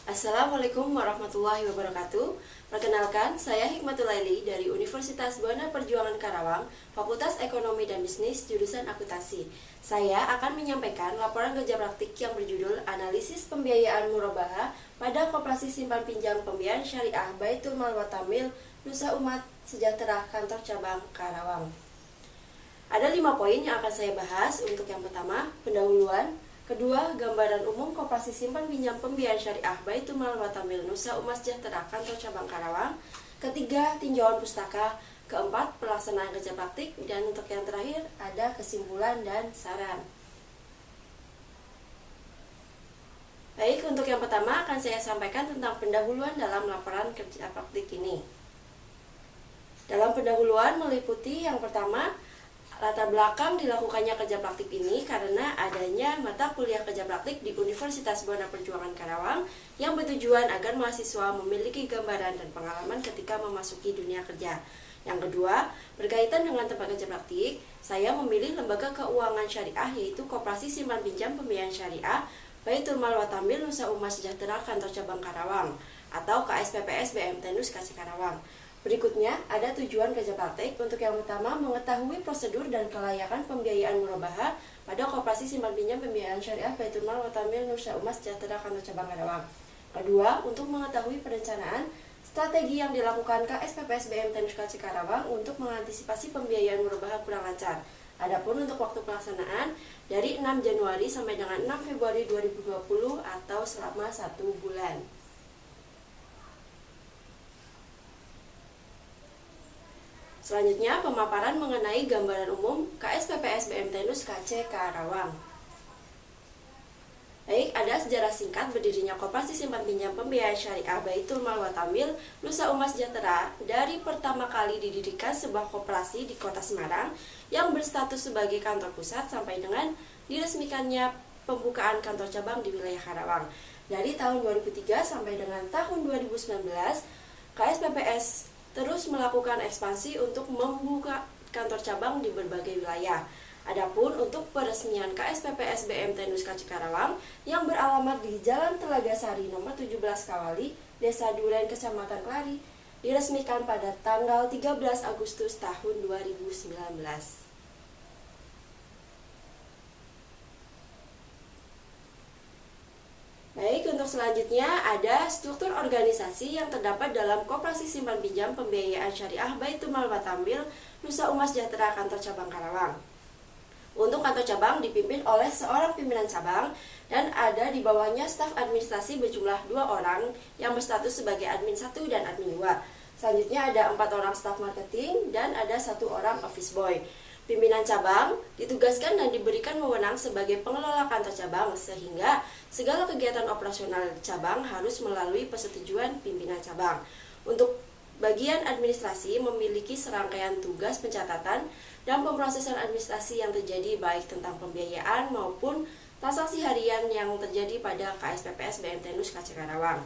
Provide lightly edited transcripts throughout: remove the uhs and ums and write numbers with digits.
Assalamualaikum warahmatullahi wabarakatuh. Perkenalkan, saya Hikmatul Laili dari Universitas Buana Perjuangan Karawang, Fakultas Ekonomi dan Bisnis, jurusan Akuntansi. Saya akan menyampaikan laporan kerja praktik yang berjudul Analisis Pembiayaan Murabahah pada Koperasi Simpan Pinjam Pembiayaan Syariah Baitul Mal Watamil Nusa Umat Sejahtera Kantor Cabang Karawang. Ada 5 poin yang akan saya bahas. Untuk yang pertama, pendahuluan. Kedua, gambaran umum Koperasi Simpan Pinjam Pembiayaan Syariah Baitul Mal Watamil Nusa Umat Sejahtera Kantor Cabang Karawang. Ketiga, tinjauan pustaka. Keempat, pelaksanaan kerja praktik. Dan untuk yang terakhir, ada kesimpulan dan saran. Baik, untuk yang pertama akan saya sampaikan tentang pendahuluan dalam laporan kerja praktik ini. Dalam pendahuluan meliputi yang pertama, latar belakang dilakukannya kerja praktik ini karena adanya mata kuliah kerja praktik di Universitas Buana Perjuangan Karawang yang bertujuan agar mahasiswa memiliki gambaran dan pengalaman ketika memasuki dunia kerja. Yang kedua, berkaitan dengan tempat kerja praktik, saya memilih lembaga keuangan syariah yaitu Koperasi Simpan Pinjam Pembiayaan Syariah Baitul Mal Watamil Nusa Umat Sejahtera Kantor Cabang Karawang atau KSPPS BMT Nus KC Karawang. Berikutnya, ada tujuan kerja praktik. Untuk yang pertama, mengetahui prosedur dan kelayakan pembiayaan murabahah pada Koperasi Simpan Pinjam Pembiayaan Syariah Baitul Mal Watamil Nusa Umat Sejahtera Kantor Cabang Karawang. Kedua, untuk mengetahui perencanaan strategi yang dilakukan KSPPS BMT Nus KC Karawang untuk mengantisipasi pembiayaan murabahah kurang lancar. Adapun untuk waktu pelaksanaan dari 6 Januari sampai dengan 6 Februari 2020 atau selama 1 bulan. Selanjutnya, pemaparan mengenai gambaran umum KSPPS BMT Nus KC Karawang. Baik, ada sejarah singkat berdirinya Koperasi Simpan Pinjam Pembiayaan Syariah Baitul Mal Watamil Nusa Umat Sejahtera dari pertama kali didirikan sebuah koperasi di Kota Semarang yang berstatus sebagai kantor pusat sampai dengan diresmikannya pembukaan kantor cabang di wilayah Karawang. Dari tahun 2003 sampai dengan tahun 2019, KSPPS terus melakukan ekspansi untuk membuka kantor cabang di berbagai wilayah. Adapun untuk peresmian KSPPS BMT Nus KC Karawang yang beralamat di Jalan Telaga Sari nomor 17 Kawali, Desa Duren, Kecamatan Klari, diresmikan pada tanggal 13 Agustus tahun 2019. Baik, untuk selanjutnya ada struktur organisasi yang terdapat dalam Koperasi Simpan Pinjam Pembiayaan Syariah Baitul Mal Watamil Nusa Umat Sejahtera Kantor Cabang Karawang. Untuk kantor cabang dipimpin oleh seorang pimpinan cabang dan ada di bawahnya staf administrasi berjumlah 2 orang yang berstatus sebagai admin 1 dan admin 2. Selanjutnya ada 4 orang staf marketing dan ada 1 orang office boy. Pimpinan cabang ditugaskan dan diberikan wewenang sebagai pengelola kantor cabang sehingga segala kegiatan operasional cabang harus melalui persetujuan pimpinan cabang. Untuk bagian administrasi memiliki serangkaian tugas pencatatan dan pemrosesan administrasi yang terjadi baik tentang pembiayaan maupun transaksi harian yang terjadi pada KSPPS BMT Nus KC Karawang.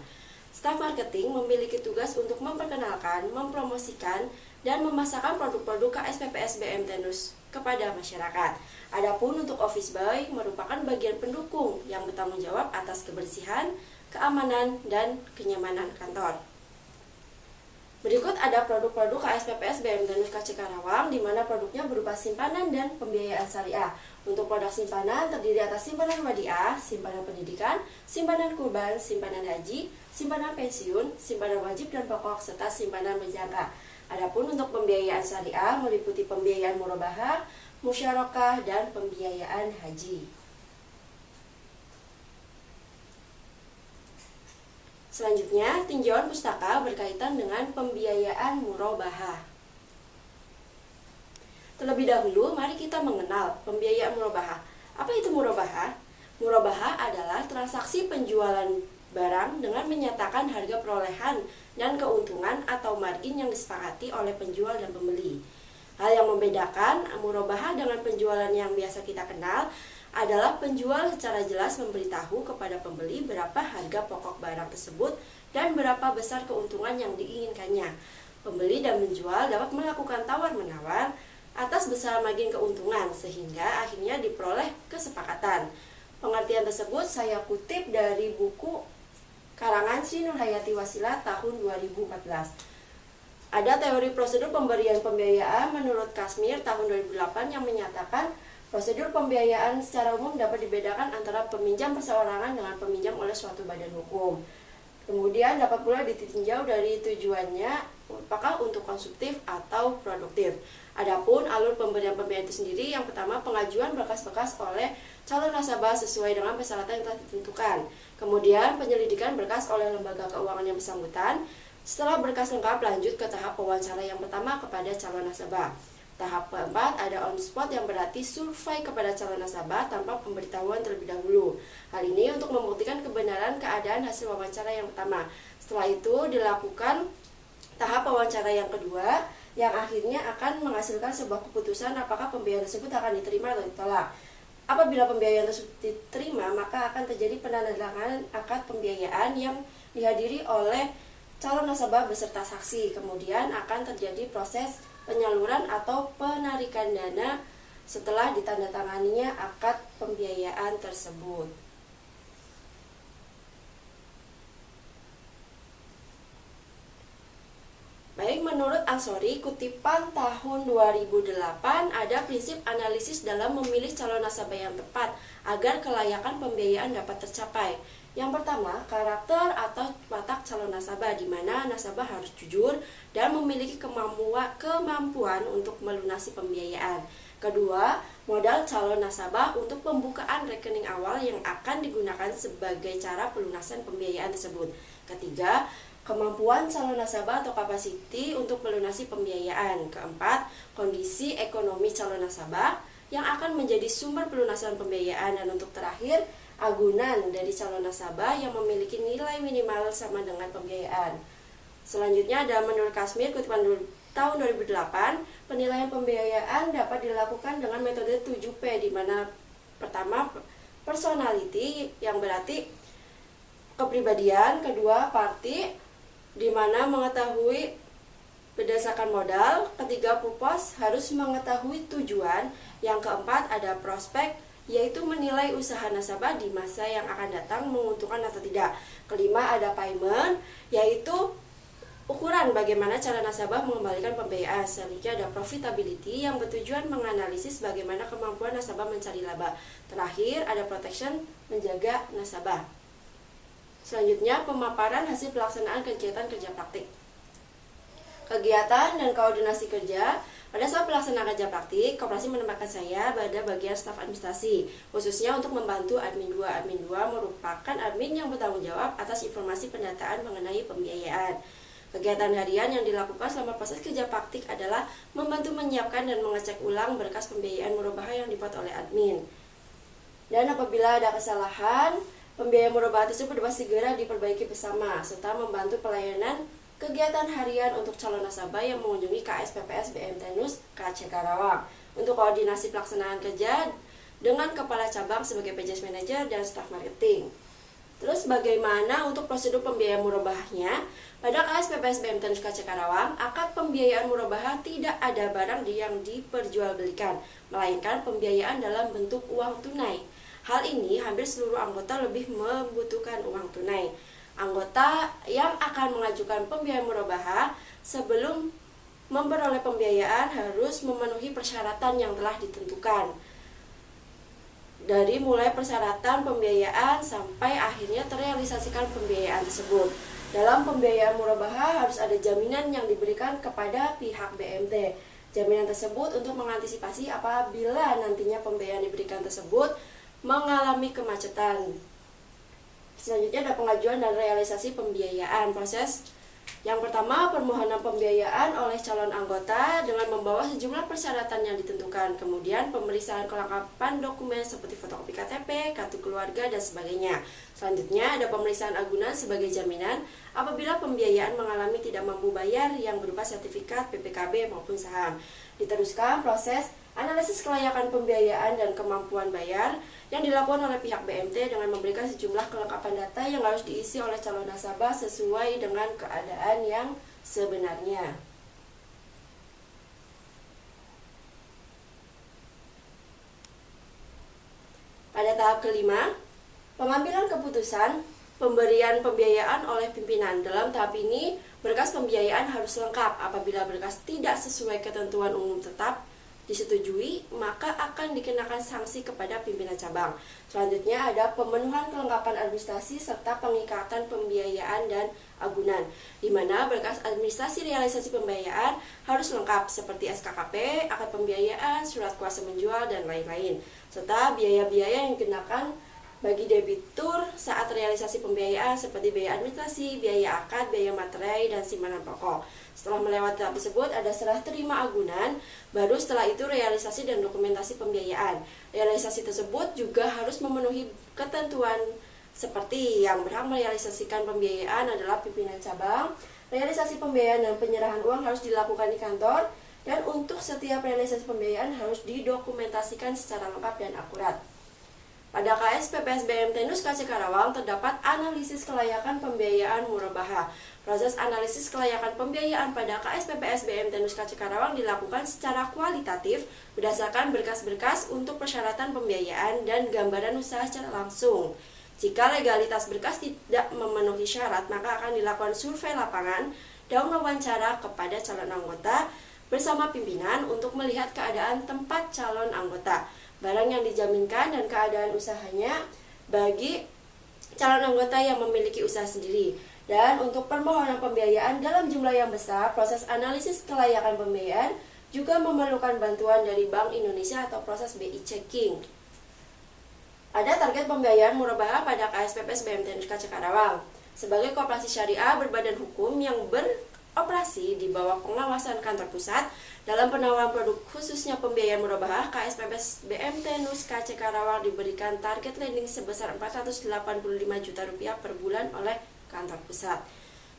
Staf marketing memiliki tugas untuk memperkenalkan, mempromosikan, dan memasarkan produk-produk KSPPS BMT Nus kepada masyarakat. Adapun untuk office boy merupakan bagian pendukung yang bertanggung jawab atas kebersihan, keamanan, dan kenyamanan kantor. Berikut ada produk-produk KSPPS BMT Nus KC Karawang di mana produknya berupa simpanan dan pembiayaan syariah. Untuk produk simpanan terdiri atas simpanan wadiah, simpanan pendidikan, simpanan kurban, simpanan haji, simpanan pensiun, simpanan wajib dan pokok, serta simpanan berjangka. Adapun untuk pembiayaan syariah meliputi pembiayaan murabahah, musyarakah, dan pembiayaan haji. Selanjutnya, tinjauan pustaka berkaitan dengan pembiayaan murabahah. Terlebih dahulu, mari kita mengenal pembiayaan murabahah. Apa itu murabahah? Murabahah adalah transaksi penjualan barang dengan menyatakan harga perolehan dan keuntungan atau margin yang disepakati oleh penjual dan pembeli. Hal yang membedakan murabahah dengan penjualan yang biasa kita kenal adalah penjual secara jelas memberitahu kepada pembeli berapa harga pokok barang tersebut dan berapa besar keuntungan yang diinginkannya. Pembeli dan penjual dapat melakukan tawar-menawar atas besar margin keuntungan sehingga akhirnya diperoleh kesepakatan. Pengertian tersebut saya kutip dari buku karangan Sri Nurhayati Wasila tahun 2014. Ada teori prosedur pemberian pembiayaan menurut Kashmir tahun 2008 yang menyatakan prosedur pembiayaan secara umum dapat dibedakan antara peminjam perseorangan dengan peminjam oleh suatu badan hukum. Kemudian dapat pula ditinjau dari tujuannya apakah untuk konsumtif atau produktif. Adapun alur pemberian pembiayaan itu sendiri, yang pertama pengajuan berkas-berkas oleh calon nasabah sesuai dengan persyaratan yang telah ditentukan. Kemudian penyelidikan berkas oleh lembaga keuangan yang bersangkutan. Setelah berkas lengkap, lanjut ke tahap wawancara yang pertama kepada calon nasabah. Tahap keempat ada on spot, yang berarti survei kepada calon nasabah tanpa pemberitahuan terlebih dahulu. Hal ini untuk membuktikan kebenaran keadaan hasil wawancara yang pertama. Setelah itu dilakukan tahap wawancara yang kedua, yang akhirnya akan menghasilkan sebuah keputusan apakah pembiayaan tersebut akan diterima atau ditolak. Apabila pembiayaan tersebut diterima, maka akan terjadi penandatanganan akad pembiayaan yang dihadiri oleh calon nasabah beserta saksi. Kemudian akan terjadi proses penyaluran atau penarikan dana setelah ditandatanganinya akad pembiayaan tersebut. Baik, menurut Ansori, kutipan tahun 2008, ada prinsip analisis dalam memilih calon nasabah yang tepat agar kelayakan pembiayaan dapat tercapai. Yang pertama, karakter atau watak calon nasabah, di mana nasabah harus jujur dan memiliki kemampuan untuk melunasi pembiayaan. Kedua, modal calon nasabah untuk pembukaan rekening awal yang akan digunakan sebagai cara pelunasan pembiayaan tersebut. Ketiga, kemampuan calon nasabah atau kapasiti untuk melunasi pembiayaan. Keempat, kondisi ekonomi calon nasabah yang akan menjadi sumber pelunasan pembiayaan. Dan untuk terakhir, agunan dari calon nasabah yang memiliki nilai minimal sama dengan pembiayaan. Selanjutnya ada menurut Kashmir, kutipan tahun 2008, penilaian pembiayaan dapat dilakukan dengan metode 7P, di mana pertama personality, yang berarti kepribadian. Kedua, party, di mana mengetahui berdasarkan modal. Ketiga, purpose, harus mengetahui tujuan. Yang keempat ada prospek, yaitu menilai usaha nasabah di masa yang akan datang menguntungkan atau tidak. Kelima ada payment, yaitu ukuran bagaimana cara nasabah mengembalikan pembiayaan. Selanjutnya ada profitability, yang bertujuan menganalisis bagaimana kemampuan nasabah mencari laba. Terakhir ada protection, menjaga nasabah. Selanjutnya pemaparan hasil pelaksanaan kegiatan kerja praktik. Kegiatan dan koordinasi kerja. Pada saat pelaksanaan kerja praktik, koperasi menempatkan saya pada bagian staf administrasi, khususnya untuk membantu admin 2. Admin 2 merupakan admin yang bertanggung jawab atas informasi pendataan mengenai pembiayaan. Kegiatan harian yang dilakukan selama proses kerja praktik adalah membantu menyiapkan dan mengecek ulang berkas pembiayaan murabahah yang dibuat oleh admin. Dan apabila ada kesalahan, pembiayaan murabahah tersebut dapat segera diperbaiki bersama, serta membantu pelayanan kegiatan harian untuk calon nasabah yang mengunjungi KSPPS BMT NUS KC Karawang. Untuk koordinasi pelaksanaan kerja dengan kepala cabang sebagai PJS Manager dan staf marketing. Terus bagaimana untuk prosedur pembiayaan murabahahnya? Pada KSPPS BMT NUS KC Karawang, akad pembiayaan murabahah tidak ada barang yang diperjualbelikan, melainkan pembiayaan dalam bentuk uang tunai. Hal ini hampir seluruh anggota lebih membutuhkan uang tunai. Anggota yang akan mengajukan pembiayaan murabahah sebelum memperoleh pembiayaan harus memenuhi persyaratan yang telah ditentukan. Dari mulai persyaratan pembiayaan sampai akhirnya terrealisasikan pembiayaan tersebut. Dalam pembiayaan murabahah harus ada jaminan yang diberikan kepada pihak BMT. Jaminan tersebut untuk mengantisipasi apabila nantinya pembiayaan diberikan tersebut mengalami kemacetan. Selanjutnya ada pengajuan dan realisasi pembiayaan. Proses yang pertama, permohonan pembiayaan oleh calon anggota dengan membawa sejumlah persyaratan yang ditentukan. Kemudian pemeriksaan kelengkapan dokumen seperti fotokopi KTP, kartu keluarga, dan sebagainya. Selanjutnya ada pemeriksaan agunan sebagai jaminan apabila pembiayaan mengalami tidak mampu bayar yang berupa sertifikat, PPKB maupun saham. Diteruskan proses analisis kelayakan pembiayaan dan kemampuan bayar yang dilakukan oleh pihak BMT dengan memberikan sejumlah kelengkapan data yang harus diisi oleh calon nasabah sesuai dengan keadaan yang sebenarnya. Pada tahap kelima, pengambilan keputusan pemberian pembiayaan oleh pimpinan. Dalam tahap ini, berkas pembiayaan harus lengkap. Apabila berkas tidak sesuai ketentuan umum tetap disetujui, maka akan dikenakan sanksi kepada pimpinan cabang. Selanjutnya ada pemenuhan kelengkapan administrasi serta pengikatan pembiayaan dan agunan, di mana berkas administrasi realisasi pembiayaan harus lengkap seperti SKKP, akad pembiayaan, surat kuasa menjual, dan lain-lain, serta biaya-biaya yang dikenakan bagi debitur saat realisasi pembiayaan seperti biaya administrasi, biaya akad, biaya materai, dan simpanan pokok. Setelah melewati tahap tersebut, ada serah terima agunan, baru setelah itu realisasi dan dokumentasi pembiayaan. Realisasi tersebut juga harus memenuhi ketentuan seperti yang berhak merealisasikan pembiayaan adalah pimpinan cabang. Realisasi pembiayaan dan penyerahan uang harus dilakukan di kantor, dan untuk setiap realisasi pembiayaan harus didokumentasikan secara lengkap dan akurat. Pada KS PPS BMT Nuska Karawang terdapat analisis kelayakan pembiayaan murabaha. Proses analisis kelayakan pembiayaan pada KS PPS BMT Nuska Karawang dilakukan secara kualitatif berdasarkan berkas-berkas untuk persyaratan pembiayaan dan gambaran usaha secara langsung. Jika legalitas berkas tidak memenuhi syarat, maka akan dilakukan survei lapangan dan wawancara kepada calon anggota bersama pimpinan untuk melihat keadaan tempat calon anggota, barang yang dijaminkan, dan keadaan usahanya bagi calon anggota yang memiliki usaha sendiri. Dan untuk permohonan pembiayaan dalam jumlah yang besar, proses analisis kelayakan pembiayaan juga memerlukan bantuan dari Bank Indonesia atau proses BI checking. Ada target pembiayaan murabaha pada KSPPS BMT Nuska Karawang. Sebagai koperasi syariah berbadan hukum yang beroperasi di bawah pengawasan kantor pusat, dalam penawaran produk khususnya pembiayaan murabaha, KSPPS BMT Nuska Karawang diberikan target lending sebesar Rp485 juta per bulan oleh kantor pusat.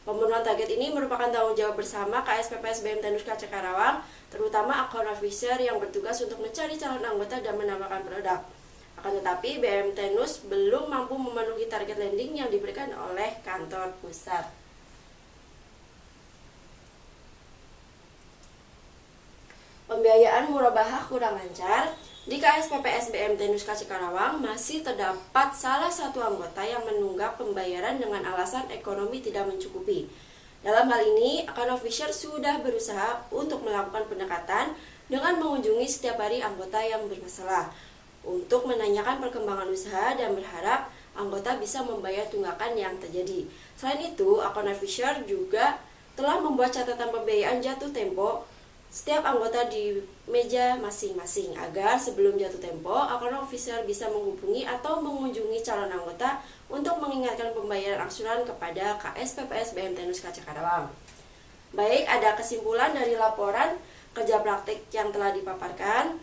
Pemenuhan target ini merupakan tanggung jawab bersama KSPPS BMT Nuska Karawang, terutama account officer yang bertugas untuk mencari calon anggota dan menawarkan produk. Akan tetapi, BMT Nus belum mampu memenuhi target lending yang diberikan oleh kantor pusat. Pembiayaan murabaha kurang lancar. Di KSPPS BMT Nuska Karawang masih terdapat salah satu anggota yang menunggak pembayaran dengan alasan ekonomi tidak mencukupi. Dalam hal ini, account officer sudah berusaha untuk melakukan pendekatan dengan mengunjungi setiap hari anggota yang bermasalah untuk menanyakan perkembangan usaha dan berharap anggota bisa membayar tunggakan yang terjadi. Selain itu, account officer juga telah membuat catatan pembiayaan jatuh tempo setiap anggota di meja masing-masing agar sebelum jatuh tempo, account officer bisa menghubungi atau mengunjungi calon anggota untuk mengingatkan pembayaran angsuran kepada KSPPS BMT Nuska Karawang. Baik, ada kesimpulan dari laporan kerja praktik yang telah dipaparkan.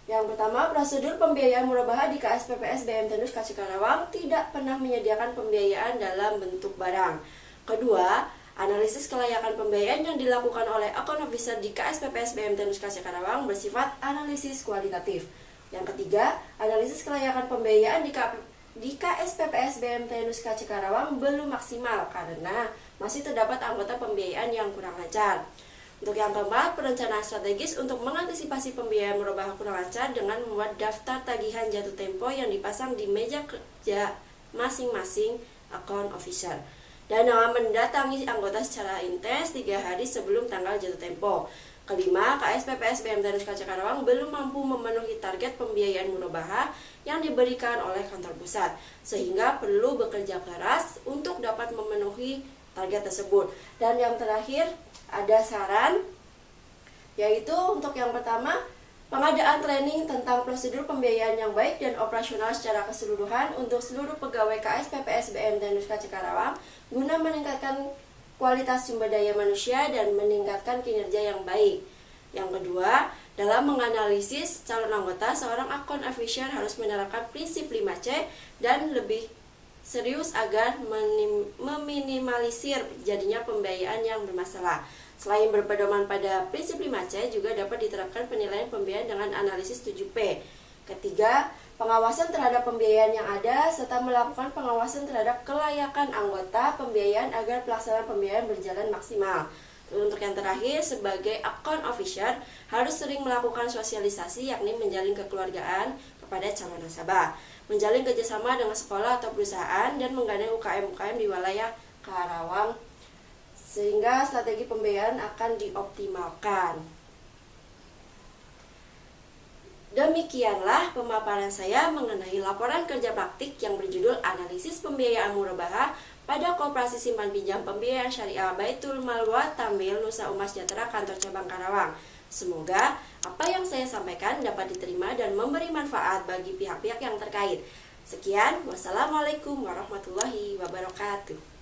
Yang pertama, prosedur pembiayaan murabaha di KSPPS BMT Nuska Karawang tidak pernah menyediakan pembiayaan dalam bentuk barang. Kedua, analisis kelayakan pembiayaan yang dilakukan oleh account officer di KSPPS BMT Nuska Karawang bersifat analisis kualitatif. Yang ketiga, analisis kelayakan pembiayaan di KSPPS BMT Nuska Karawang belum maksimal karena masih terdapat anggota pembiayaan yang kurang lancar. Untuk yang keempat, perencanaan strategis untuk mengantisipasi pembiayaan murabaha kurang lancar dengan membuat daftar tagihan jatuh tempo yang dipasang di meja kerja masing-masing account officer, dan mendatangi anggota secara intens 3 hari sebelum tanggal jatuh tempo. Kelima, KSPPS BMT Nuska Karawang belum mampu memenuhi target pembiayaan murabaha yang diberikan oleh kantor pusat, sehingga perlu bekerja keras untuk dapat memenuhi target tersebut. Dan yang terakhir, ada saran, yaitu untuk yang pertama, pengadaan training tentang prosedur pembiayaan yang baik dan operasional secara keseluruhan untuk seluruh pegawai KSPPS BMT Nuska Karawang guna meningkatkan kualitas sumber daya manusia dan meningkatkan kinerja yang baik. Yang kedua, dalam menganalisis calon anggota, seorang account officer harus menerapkan prinsip 5C dan lebih serius agar meminimalisir terjadinya pembiayaan yang bermasalah. Selain berpedoman pada prinsip 5C, juga dapat diterapkan penilaian pembiayaan dengan analisis 7P. Ketiga, pengawasan terhadap pembiayaan yang ada, serta melakukan pengawasan terhadap kelayakan anggota pembiayaan agar pelaksanaan pembiayaan berjalan maksimal. Untuk yang terakhir, sebagai account officer harus sering melakukan sosialisasi, yakni menjalin kekeluargaan kepada calon nasabah, menjalin kerjasama dengan sekolah atau perusahaan, dan menggandeng UKM-UKM di wilayah Karawang sehingga strategi pembiayaan akan dioptimalkan. Demikianlah pemaparan saya mengenai laporan kerja praktik yang berjudul Analisis Pembiayaan Murabaha pada Koperasi Simpan Pinjam Pembiayaan Syariah Baitul Mal Watamil Nusa Umar Sejahtera Kantor Cabang Karawang. Semoga apa yang saya sampaikan dapat diterima dan memberi manfaat bagi pihak-pihak yang terkait. Sekian, wassalamualaikum warahmatullahi wabarakatuh.